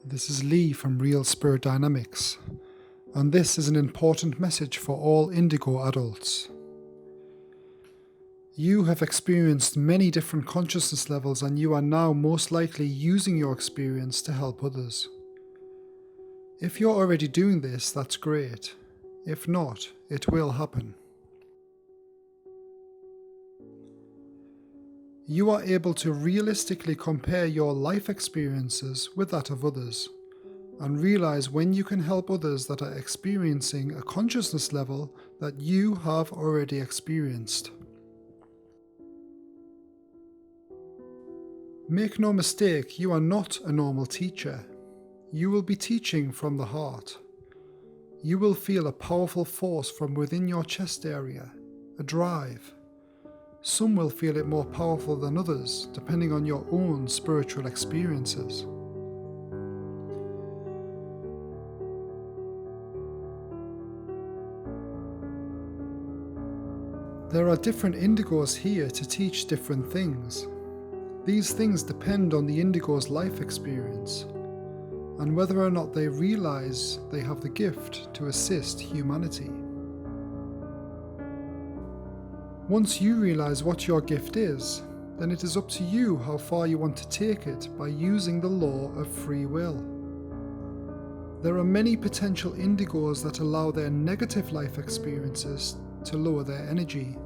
This is Lee from Real Spirit Dynamics, and this is an important message for all Indigo adults. You have experienced many different consciousness levels, and you are now most likely using your experience to help others. If you're already doing this, that's great. If not, it will happen. You are able to realistically compare your life experiences with that of others, and realize when you can help others that are experiencing a consciousness level that you have already experienced. Make no mistake, you are not a normal teacher. You will be teaching from the heart. You will feel a powerful force from within your chest area, a drive. Some will feel it more powerful than others, depending on your own spiritual experiences. There are different indigos here to teach different things. These things depend on the indigo's life experience, and whether or not they realize they have the gift to assist humanity. Once you realize what your gift is, then it is up to you how far you want to take it by using the law of free will. There are many potential indigos that allow their negative life experiences to lower their energy.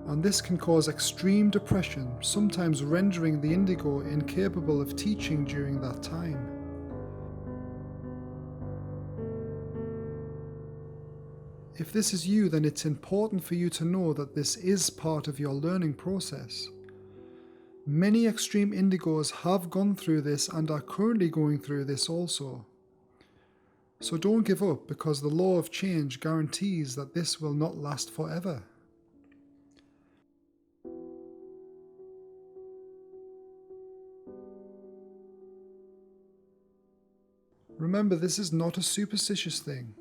And this can cause extreme depression, sometimes rendering the indigo incapable of teaching during that time. If this is you, then it's important for you to know that this is part of your learning process. Many extreme indigos have gone through this and are currently going through this also. So don't give up, because the law of change guarantees that this will not last forever. Remember, this is not a superstitious thing.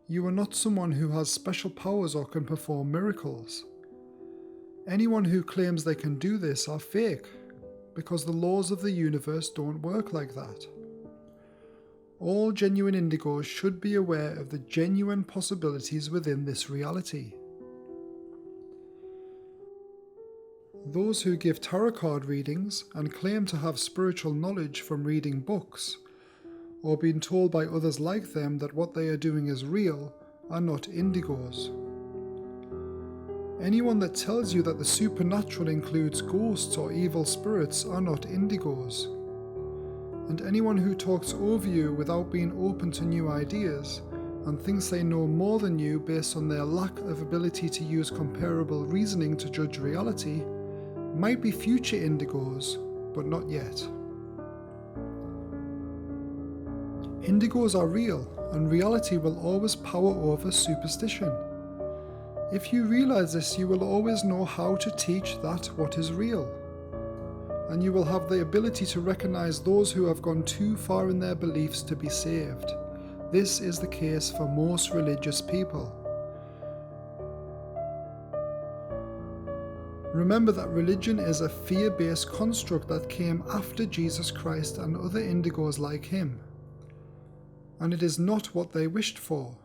You are not someone who has special powers or can perform miracles. Anyone who claims they can do this are fake, because the laws of the universe don't work like that. All genuine indigos should be aware of the genuine possibilities within this reality. Those who give tarot card readings and claim to have spiritual knowledge from reading books, or being told by others like them that what they are doing is real, are not indigos. Anyone that tells you that the supernatural includes ghosts or evil spirits are not indigos. And anyone who talks over you without being open to new ideas and thinks they know more than you based on their lack of ability to use comparable reasoning to judge reality might be future indigos, but not yet. Indigos are real, and reality will always power over superstition. If you realize this, you will always know how to teach that what is real. And you will have the ability to recognize those who have gone too far in their beliefs to be saved. This is the case for most religious people. Remember that religion is a fear-based construct that came after Jesus Christ and other indigos like him. And it is not what they wished for.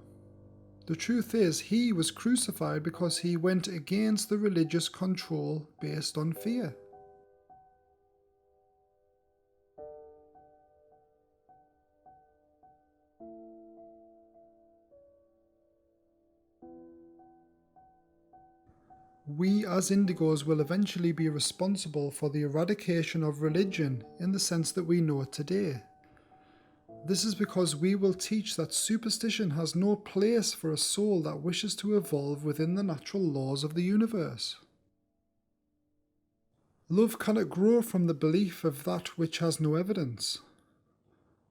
The truth is, he was crucified because he went against the religious control based on fear. We as indigos will eventually be responsible for the eradication of religion in the sense that we know it today. This is because we will teach that superstition has no place for a soul that wishes to evolve within the natural laws of the universe. Love cannot grow from the belief of that which has no evidence.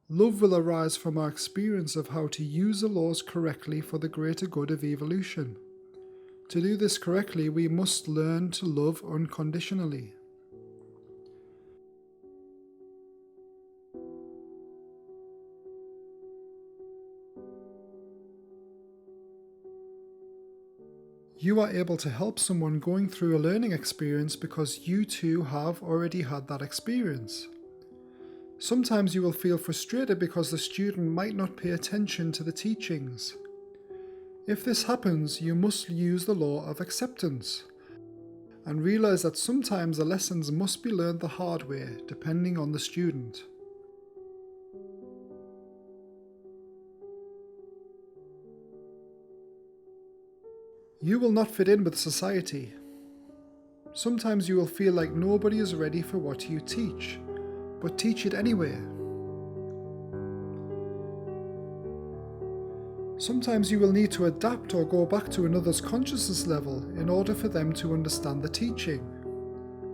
Love will arise from our experience of how to use the laws correctly for the greater good of evolution. To do this correctly, we must learn to love unconditionally. You are able to help someone going through a learning experience because you too have already had that experience. Sometimes you will feel frustrated because the student might not pay attention to the teachings. If this happens, you must use the law of acceptance and realize that sometimes the lessons must be learned the hard way, depending on the student. You will not fit in with society. Sometimes you will feel like nobody is ready for what you teach, but teach it anyway. Sometimes you will need to adapt or go back to another's consciousness level in order for them to understand the teaching.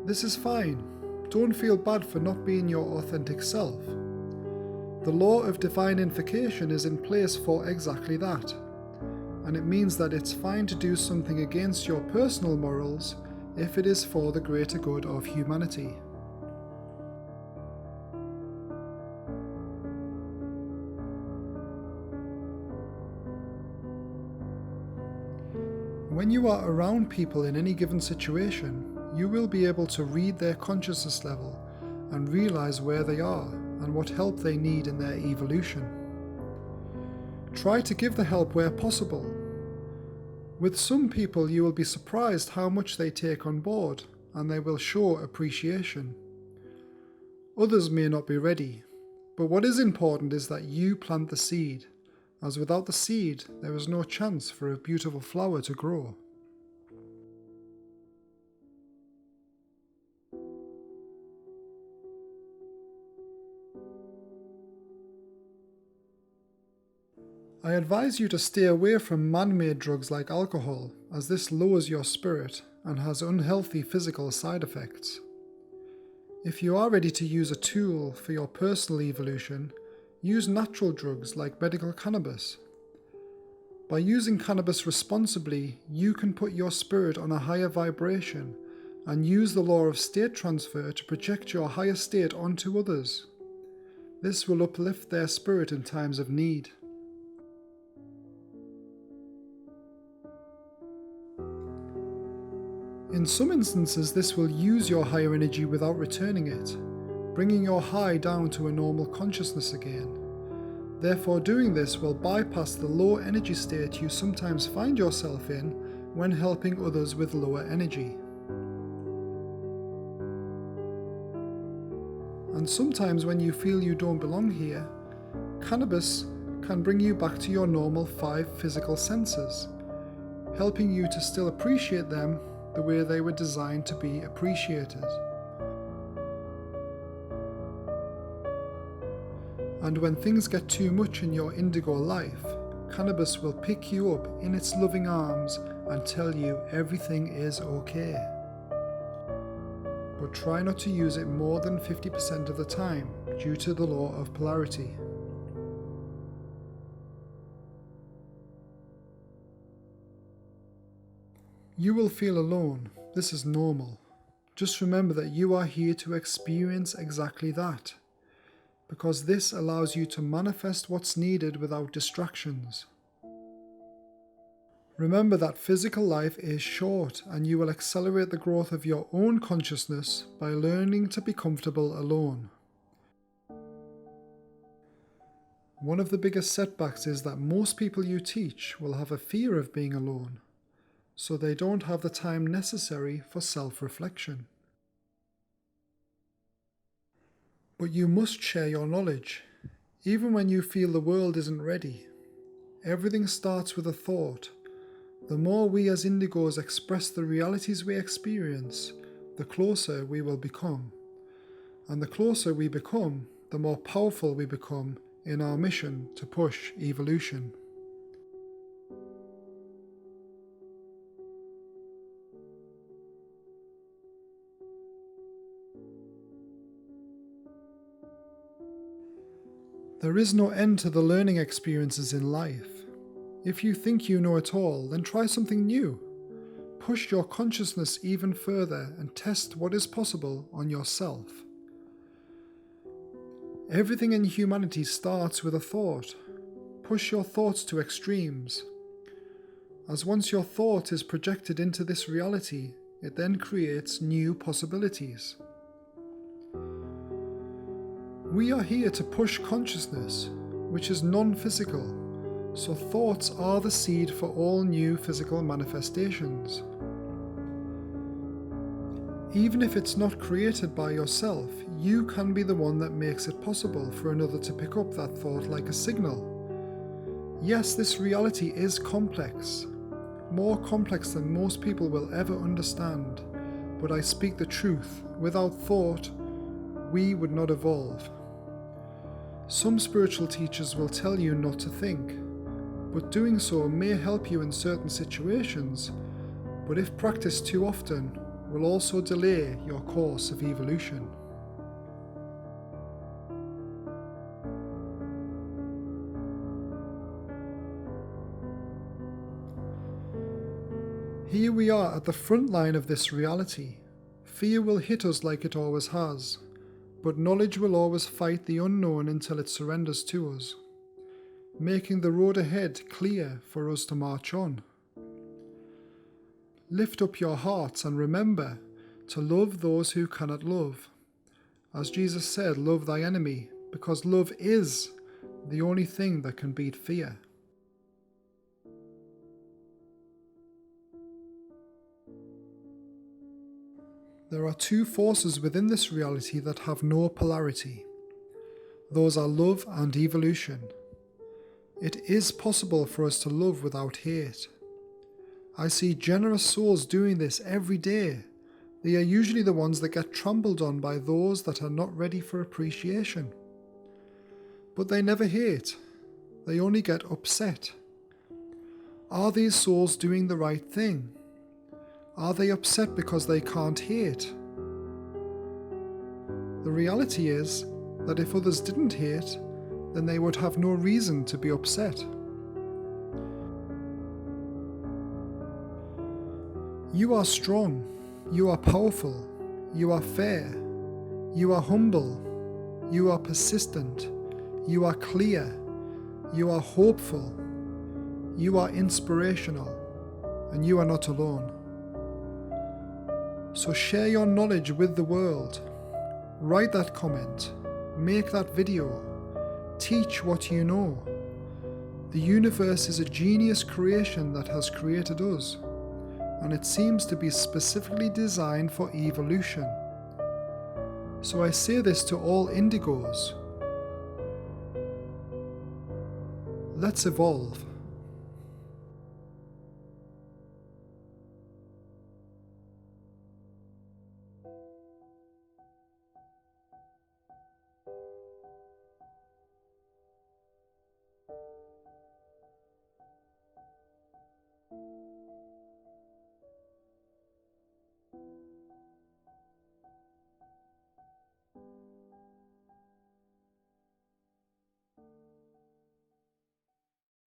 This is fine. Don't feel bad for not being your authentic self. The law of divine invocation is in place for exactly that, and it means that it's fine to do something against your personal morals if it is for the greater good of humanity. When you are around people in any given situation, you will be able to read their consciousness level and realize where they are and what help they need in their evolution. Try to give the help where possible. With some people, you will be surprised how much they take on board, and they will show appreciation. Others may not be ready, but what is important is that you plant the seed, as without the seed, there is no chance for a beautiful flower to grow. I advise you to stay away from man-made drugs like alcohol, as this lowers your spirit and has unhealthy physical side effects. If you are ready to use a tool for your personal evolution, use natural drugs like medical cannabis. By using cannabis responsibly, you can put your spirit on a higher vibration and use the law of state transfer to project your higher state onto others. This will uplift their spirit in times of need. In some instances, this will use your higher energy without returning it, bringing your high down to a normal consciousness again. Therefore, doing this will bypass the low energy state you sometimes find yourself in when helping others with lower energy. And sometimes when you feel you don't belong here, cannabis can bring you back to your normal 5 physical senses, helping you to still appreciate them the way they were designed to be appreciated. And when things get too much in your indigo life, cannabis will pick you up in its loving arms and tell you everything is okay. But try not to use it more than 50% of the time due to the law of polarity. You will feel alone. This is normal. Just remember that you are here to experience exactly that, because this allows you to manifest what's needed without distractions. Remember that physical life is short, and you will accelerate the growth of your own consciousness by learning to be comfortable alone. One of the biggest setbacks is that most people you teach will have a fear of being alone, so they don't have the time necessary for self-reflection. But you must share your knowledge, even when you feel the world isn't ready. Everything starts with a thought. The more we as Indigos express the realities we experience, the closer we will become. And the closer we become, the more powerful we become in our mission to push evolution. There is no end to the learning experiences in life. If you think you know it all, then try something new. Push your consciousness even further and test what is possible on yourself. Everything in humanity starts with a thought. Push your thoughts to extremes. As once your thought is projected into this reality, it then creates new possibilities. We are here to push consciousness, which is non-physical, so thoughts are the seed for all new physical manifestations. Even if it's not created by yourself, you can be the one that makes it possible for another to pick up that thought like a signal. Yes, this reality is complex, more complex than most people will ever understand, but I speak the truth. Without thought, we would not evolve. Some spiritual teachers will tell you not to think, but doing so may help you in certain situations, but if practiced too often, will also delay your course of evolution. Here we are at the front line of this reality. Fear will hit us like it always has, but knowledge will always fight the unknown until it surrenders to us, making the road ahead clear for us to march on. Lift up your hearts and remember to love those who cannot love. As Jesus said, love thy enemy, because love is the only thing that can beat fear. There are two forces within this reality that have no polarity. Those are love and evolution. It is possible for us to love without hate. I see generous souls doing this every day. They are usually the ones that get trampled on by those that are not ready for appreciation. But they never hate. They only get upset. Are these souls doing the right thing? Are they upset because they can't hate? The reality is that if others didn't hate, then they would have no reason to be upset. You are strong, you are powerful, you are fair, you are humble, you are persistent, you are clear, you are hopeful, you are inspirational, and you are not alone. So share your knowledge with the world. Write that comment, make that video, teach what you know. The universe is a genius creation that has created us, and it seems to be specifically designed for evolution. So I say this to all Indigos. Let's evolve.